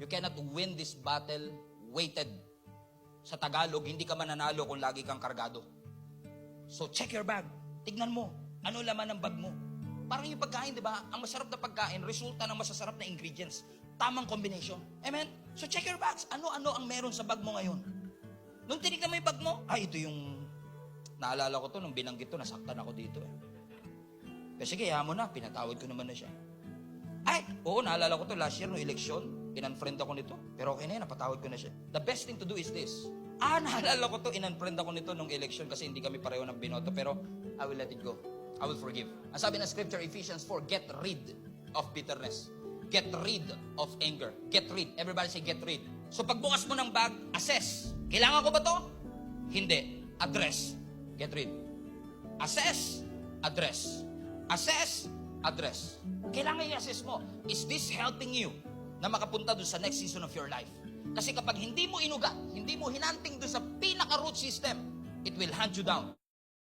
You cannot win this battle weighted. Sa Tagalog, hindi ka mananalo kung lagi kang kargado. So check your bag. Tignan mo, ano laman ng bag mo. Parang yung pagkain, di ba? Ang masarap na pagkain, resulta ng masasarap na ingredients. Tamang combination. Amen? So check your bags. Ano-ano ang meron sa bag mo ngayon? Nung tinignan mo yung bag mo, ito yung, naalala ko to, nung binanggit to, nasaktan ako dito eh. Kasi kaya mo na, pinatawad ko naman na siya. Oo, naalala ko to, last year, nung eleksyon, in-unfriend ako nito. Pero okay na yun, napatawad ko na siya. The best thing to do is this. Naalala ko to, in-unfriend ako nito nung eleksyon kasi hindi kami pareho ng binoto, pero I will let it go. I will forgive. Ang sabi ng scripture, Ephesians 4, get rid of bitterness. Get rid of anger. Get rid. Everybody say, get rid. So pagbukas mo ng bag, assess. Kailangan ko ba to? Hindi. Address. Get rid. Assess. Address. Assess. Address. Kailangan i-assess mo. Is this helping you na makapunta doon sa next season of your life? Kasi kapag hindi mo inugat, hindi mo hinanting doon sa pinaka-root system, it will hunt you down.